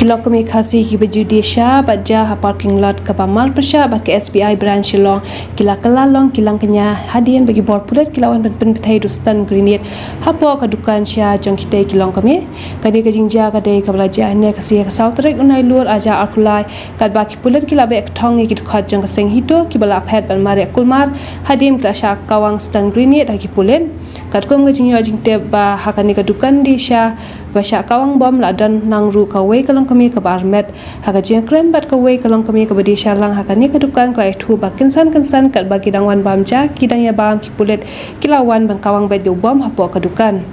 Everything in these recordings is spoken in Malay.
Kilok kami kasih ki baju desha baja parking lot ke Pamal Persya bagi SBI branch Shillong kila kelalong kilang kenya hadian bagi bor pulat kilawan pen petai Rustan Grenade hapo ke dukan sya jong kita kilong kami kadi ke jingja kadi ke belajar ne kasih ke sautrek unai lur aja arkulai kad baki pulat kila be thong ki khat jong keseng hito ki bala phet ban mare kulmar hadian kila sya kawang Rustan Grenade hagi pulen kad kom ke jingyo jingte ba hakani ke dukan di sya basya kawang bom ladan nangru kawai kalong kami ke barmet haka jengkren bat kawai kalong kami ke badi syalang haka ni kedukan kelai tu bakin san kat bagi dangwan bamja kidang ya bam kipulet kilawan bang kawang bet bom hapo kedukan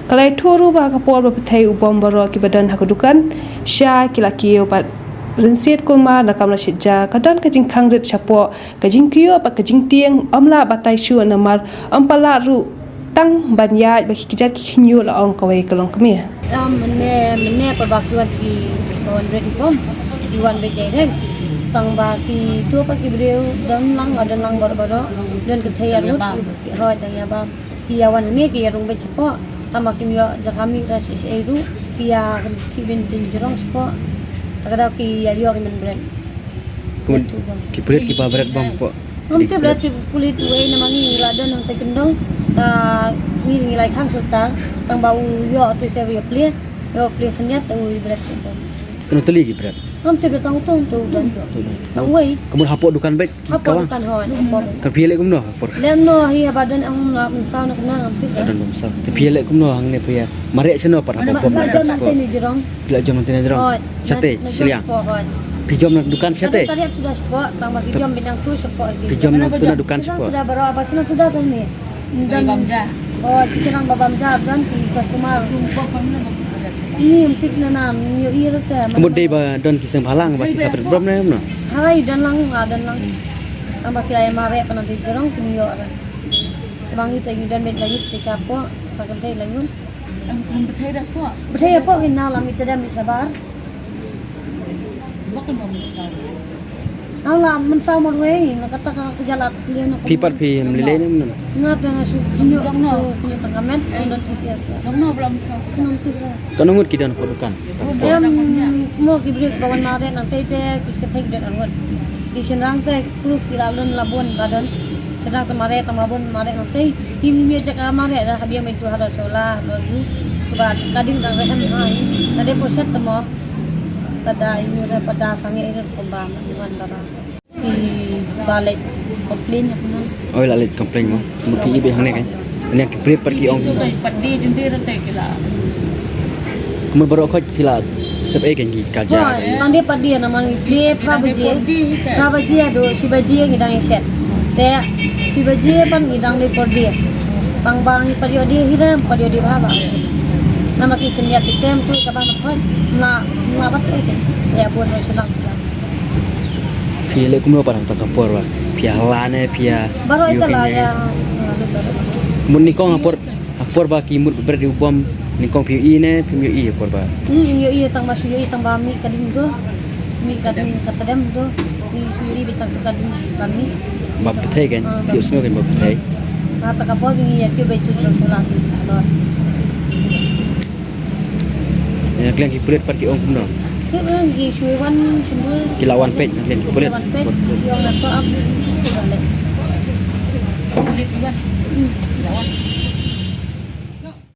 kelai tu ru ba kapor bepetai ubom baro ki badan haka dukan sya kilaki bat Rinsiat kulma nakam rasyid ja kadan kajing kangrit syapo kajing kiyo ba kajing tiang omla batai syu namar ompala ru tang banyai bagi kijat kinyo la ong kawai kalong kami mene perbakuan ki kawan red bom ki wan be direct tang ba ki tu pa ki breu dan lang baru dan ke thaya lut roi da ya ba ki awan ni ki rung be sepo tama ki yo jakami ras eru ki ya ti ben tin jrong sepo takada ki ya yo ki men brand ki pulit ki pa berat bom po Nanti berarti kulit we namangi ladon nang tekendong ta ngilai khang sulta tang bau yo tu se yo plie kenyat tang wi berat itu kena teli ki berat nanti bertang tu dan tang we kemun hapo dukan baik kawan kan hoy kan pielek kumno hapor lem no hi badan ang nak misal nak na nanti dan bom sa te pielek kumno hang ne pia marek seno par hapo bom nanti ni jerong bila jam nanti jerong sate siliang pijom nak dukan sate tadi sudah spot tang bagi jam bidang tu spot lagi pijom nak tu nak dukan spot sudah baru apa sih sudah tu ni dan bamja cerang babamja dan di customer ini untuk nanam yo ira te kemudian ba don kisang phalang ba kisah berat bom ne no hai dan lang tambah kira mare pananti jerong kumyo ara bangi tagi dan met lagi siapa tak kentai langun betai apa kena lami tidak bisa sabar Allah mensau morwei nakata ka kejalat lian aku pipat pi melele ne no ngat yang asu kunyo kunyo tangamet dan siasa no belum nanti kanungut ki dan dukan mo kibri kawan mare nanti te kithek dan angot di senang te proof kilalun labun badan senang temare tamabun mare nanti himi jaka mare dah habia mentu hada sola lalu tuba kading dan rehan hai tadi proses temo pada yura pada sange irir komba dengan baba di balik komplain aku nan oi lalit komplain mo muki ibe hang ne kan ne ki pre pergi ong padi jendera te kila kemun baru kau kila sep kan gi kaja nanti padi nama ni play prabaji ado sibaji ngidang set te sibaji pan ngidang de podi tang bang padi odi hiram padi odi baba nama ki kenya tikem tu ka bang phoi na bat sai ya buat senang pielek kumno parang tak kapor wa piala ne pia baru itu lah yang mun nikong apor ba ki mur ber di ubom nikong piu i ne piu i apor ba yo iya tang basu yo tang bami kading tu mi kading katadam tu yo bitang kading kami ba betai kan piu sno kan ba betai kata kapor gi ya ke betu tersulang ya kalian ki pulit par ki ong kumno ke lagi syuwan semua kilawan pej kalian ki pulit yang nak apa kulit iwan lawan